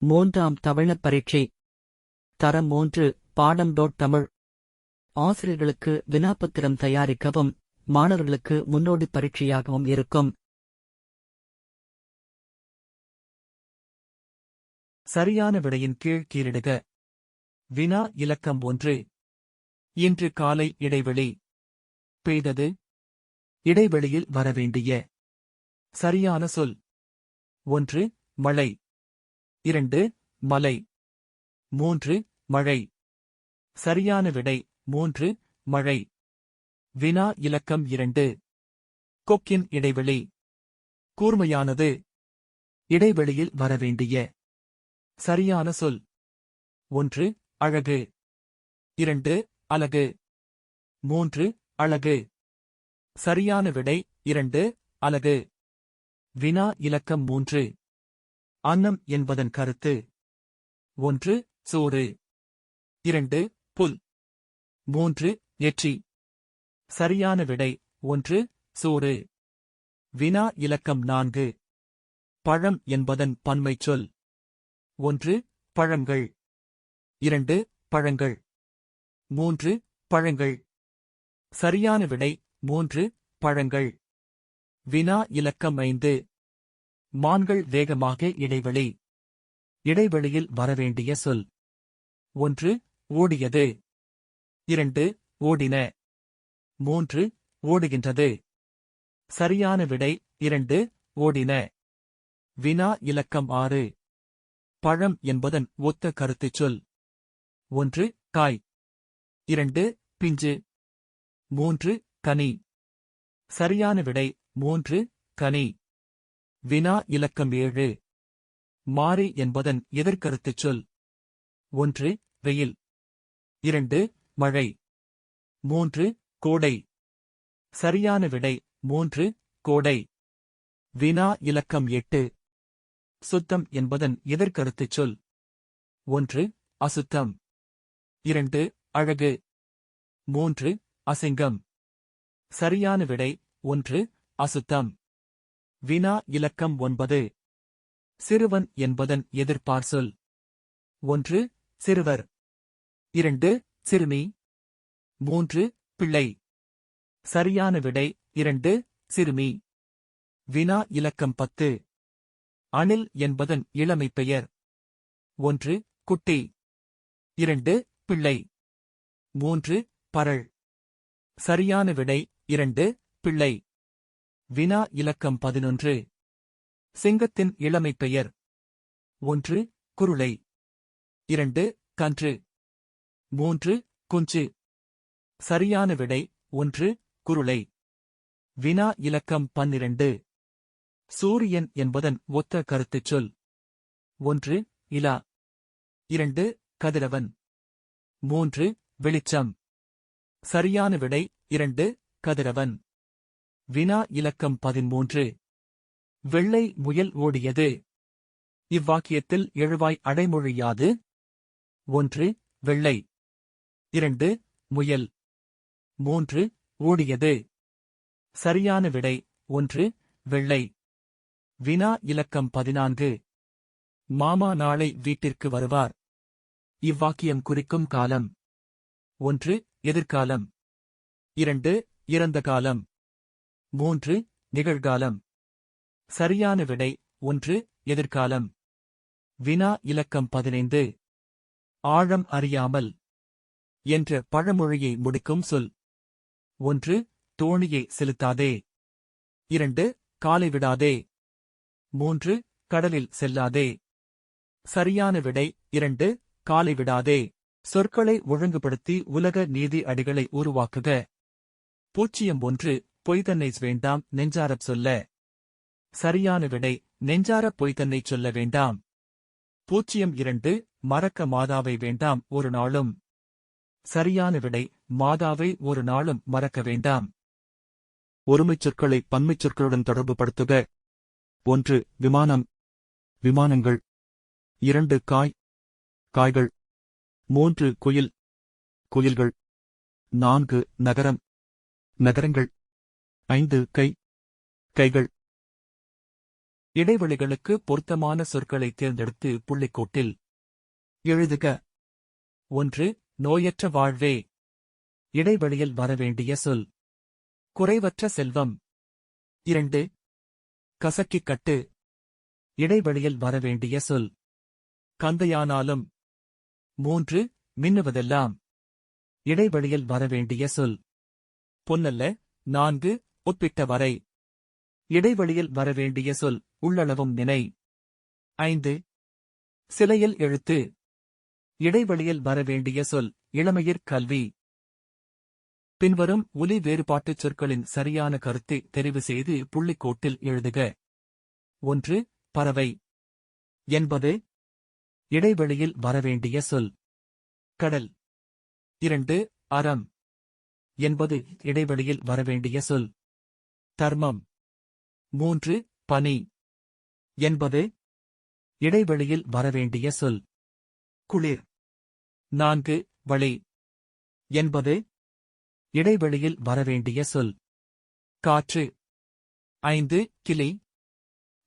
மூன்றாம் தமிழ் பரீட்சை தரம் 3 பாடம் தமிழ். ஆசிரியர்களுக்கு வினாப்பத்திரம் தயாரிக்கவும் மாணவர்களுக்கு முன்னோடி பரீட்சையாகவும் இருக்கும். சரியான விடையின் கீழ் கீழிடுக. வினா இலக்கம் 1. இன்று காலை இடைவெளி. பெய்தது. இடைவெளியில் வரவேண்டிய சரியான சொல். 1. மழை. 2. மலை. 3. மழை. சரியான விடை 3. மழை. வினா இலக்கம் 2. கொக்கின் இடைவெளி. கூர்மையானது. இடைவெளியில் வரவேண்டிய சரியான சொல். 1. அழகு. 2. அலகு. 3. அழகு. சரியான விடை 2. அலகு. வினா இலக்கம் 3. அன்னம் என்பதன் கருத்து. 1. சோறு. 2. புல். 3. எச்சி. சரியான விடை 1. சோறு. வினா இலக்கம் 4. பழம் என்பதன் பன்மைச் சொல். 1. பழங்கள். 2. பழங்கள். 3. பழங்கள். சரியான விடை 3. பழங்கள். வினா இலக்கம் 5. மான்கள் வேகமாக இடைவெளி. இடைவெளியில் வரவேண்டிய சொல். 1. ஓடியது. 2. ஓடின. 3. ஓடுகின்றது. சரியான விடை 2. ஓடின. வினா இலக்கம் 6. பழம் என்பதன் ஒத்த கருத்துச் சொல். 1. காய். 2. பிஞ்சு. 3. கனி. சரியான விடை 3. கனி. வினா இலக்கம் 7. மாறி என்பதன் எதிர்கருத்துச் சொல். 1. வெயில். 2. மழை. 3. கோடை. சரியான விடை 3. கோடை. வினா இலக்கம் 8. சுத்தம் என்பதன் எதிர்கருத்துச் சொல். 1. அசுத்தம். 2. அழகு. 3. அசிங்கம். சரியான விடை 1. அசுத்தம். வினா இலக்கம் 9. சிறுவன் என்பதன் எதிர்ப்பார் சொல். 1. சிறுவர். 2. சிறுமி. 3. பிள்ளை. சரியான விடை 2. சிறுமி. வினா இலக்கம் 10. அணில் என்பதன் இளமைப் பெயர். 1. குட்டி. 2. பிள்ளை. 3. பரல். சரியான விடை 2. பிள்ளை. வினா இலக்கம் 11. சிங்கத்தின் இளமைப் பெயர். 1. குருளை. 2. கன்று. 3. குஞ்சு. சரியான விடை 1. குருளை. வினா இலக்கம் 12. சூரியன் என்பதன் ஒத்த கருத்துச் சொல். 1. இலா. 2. கதிரவன். 3. வெளிச்சம். சரியான விடை 2. கதிரவன். வினா இலக்கம் 13. வெள்ளை முயல் ஓடியது. இவ்வாக்கியத்தில் எழுவாய் அடைமொழி யாது? 1. வெள்ளை. 2. முயல். 3. ஓடியது. சரியான விடை 1. வெள்ளை. வினா இலக்கம் 14. மாமா நாளை வீட்டிற்கு வருவார். இவ்வாக்கியம் குறிக்கும் காலம். 1. எதிர்காலம். 2. இறந்த காலம். 3. நிகழ்காலம். சரியான விடை 1. எதிர்காலம். வினா இலக்கம் 15. ஆழம் அறியாமல் என்ற பழமொழியை முடிக்கும் சொல். 1. தோணியை செலுத்தாதே. 2. காலை விடாதே. 3. கடலில் செல்லாதே. சரியான விடை 2. காலை விடாதே. சொற்களை ஒழுங்குபடுத்தி உலக நீதி அடிகளை உருவாக்குக. 1. பொய்தன்னை வேண்டாம் நெஞ்சாரப் சொல்ல. சரியான விடை நெஞ்சாரப் பொய்தன்னை சொல்ல வேண்டாம். 2. மறக்க மாதாவை வேண்டாம் ஒரு நாளும். சரியான விடை மாதாவை ஒரு நாளும் மறக்க வேண்டாம். ஒருமைச் சொற்களை பன்மைச் சொற்களுடன் தொடர்புபடுத்துக. 1. விமானம். விமானங்கள். 2. காய். காய்கள். 3. குயில். குயில்கள். 4. நகரம். நகரங்கள். 5. கை. கைகள். இடைவெளிகளுக்கு பொருத்தமான சொற்களை தேர்ந்தெடுத்து புள்ளிக்கோட்டில் எழுதுக. 1. நோயற்ற வாழ்வே. இடைவெளியில் வரவேண்டிய சொல். குறைவற்ற செல்வம். 2. கசக்கிக் கட்டு. இடைவெளியில் வரவேண்டிய சொல். கந்தையானாலும். 3. மின்னுவதெல்லாம். இடைவெளியில் வரவேண்டிய சொல். பொன்னல்ல. 4. ஒப்பிட்ட வரை. இடைவெளியில் வரவேண்டிய சொல். உள்ளளவும் நினை. 5. சிலையில் எழுத்து. இடைவெளியில் வரவேண்டிய சொல். இளமையிற் கல்வி. பின்வரும் ஒலி வேறுபாட்டுச் சொற்களின் சரியான கருத்தை தெரிவு செய்து புள்ளிக்கோட்டில் எழுதுக. 1. பறவை என்பது இடைவெளியில் வரவேண்டிய சொல். கடல். 2. அறம் என்பது இடைவெளியில் வரவேண்டிய சொல். தர்மம். 3. பனி என்பது இடைவெளியில் வரவேண்டிய சொல். குளிர். 4. வழி என்பது இடைவெளியில் வரவேண்டிய சொல். காற்று. 5. கிளி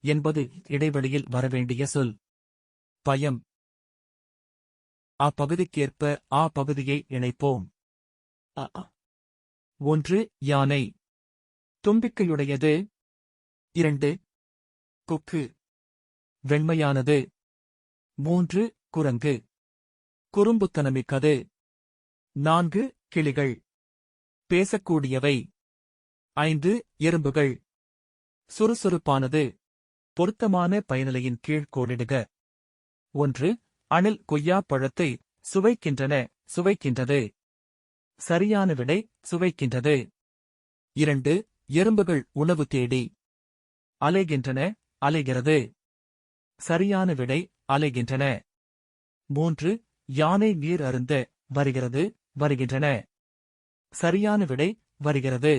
என்பது இடைவெளியில் வரவேண்டிய சொல். பயம். அப்பகுதிக்கேற்ப ஆ பகுதியை இணைப்போம். 1. யானை. தும்பிக்கையுடையது. 2. கொக்கு. வெண்மையானது. 3. குரங்கு. குறும்புத்தனமிக்கது. 4. கிளிகள். பேசக்கூடியவை. 5. எறும்புகள். சுறுசுறுப்பானது. பொருத்தமான பயனிலையின் கீழ் கோடிடுக. 1. அணில் கொய்யாப் பழத்தை சுவைக்கின்றன, சுவைக்கின்றது. சரியான விடை சுவைக்கின்றது. 2. எறும்புகள் உணவு தேடி அலைகின்றன, அலைகிறது. சரியான விடை அலைகின்றன. 3. யானை நீர் அருந்த வருகிறது, வருகின்றன. சரியான விடை வருகிறது.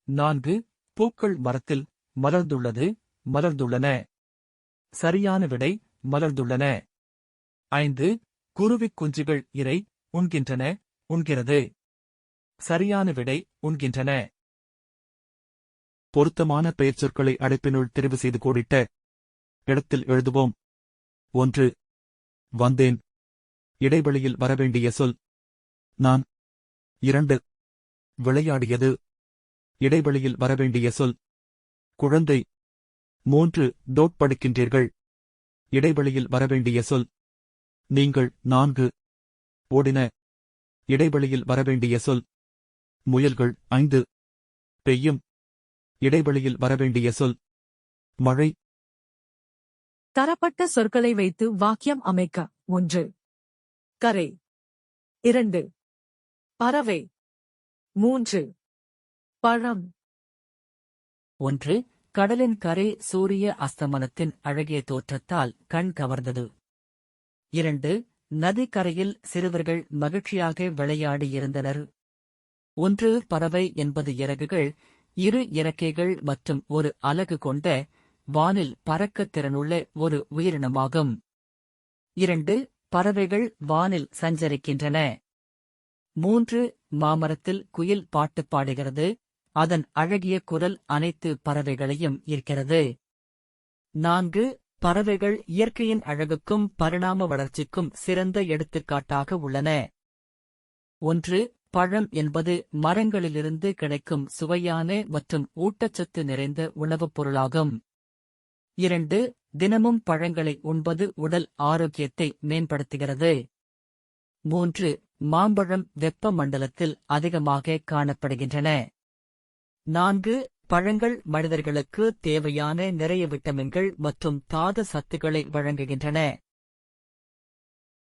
4. பூக்கள் மரத்தில் மலர்ந்துள்ளது, மலர்ந்துள்ளன. சரியான விடை மலர்ந்துள்ளன. 5. குருவிக் குஞ்சுகள் இரை உண்கின்றன, உண்கிறது. சரியான விடை உண்கின்றன. பொருத்தமான பெயர்ச்சொற்களை அடைப்பினுள் தெரிவு செய்து கோடிட்ட இடத்தில் எழுதுவோம். 1. வந்தேன். இடைவெளியில் வரவேண்டிய சொல். நான். 2. விளையாடியது. இடைவெளியில் வரவேண்டிய சொல். குழந்தை. 3. டோட் படிக்கின்றீர்கள். இடைவெளியில் வரவேண்டிய சொல். நீங்கள். 4. ஓடின. இடைவெளியில் வரவேண்டிய சொல். முயல்கள். 5. பெய்யும். இடைவெளியில் வரவேண்டிய சொல். மழை. தரப்பட்ட சொற்களை வைத்து வாக்கியம் அமைக்க. 1. கரை. 2. பறவை. 3. பழம். 1. கடலின் கரை சூரிய அஸ்தமனத்தின் அழகிய தோற்றத்தால் கண் கவர்ந்தது. 2. நதிக்கரையில் சிறுவர்கள் மகிழ்ச்சியாக விளையாடியிருந்தனர். 1. பறவை என்பது இறகுகள், 2 இறக்கைகள் மற்றும் ஒரு அலகு கொண்ட வானில் பறக்கத் திறனுள்ள ஒரு உயிரினமாகும். 2. பறவைகள் வானில் சஞ்சரிக்கின்றன. 3. மாமரத்தில் குயில் பாட்டு பாடுகிறது, அதன் அழகிய குரல் அனைத்து பறவைகளையும் ஈர்க்கிறது. 4. பறவைகள் இயற்கையின் அழகுக்கும் பரிணாம வளர்ச்சிக்கும் சிறந்த எடுத்துக்காட்டாக உள்ளன. 1. பழம் என்பது மரங்களிலிருந்து கிடைக்கும் சுவையான மற்றும் ஊட்டச்சத்து நிறைந்த உணவுப் பொருளாகும். 2. தினமும் பழங்களை உண்பது உடல் ஆரோக்கியத்தை மேம்படுத்துகிறது. 3. மாம்பழம் வெப்ப மண்டலத்தில் அதிகமாக காணப்படுகின்றன. 4. பழங்கள் மனிதர்களுக்கு தேவையான நிறைய விட்டமின்கள் மற்றும் தாது சத்துக்களை வழங்குகின்றன.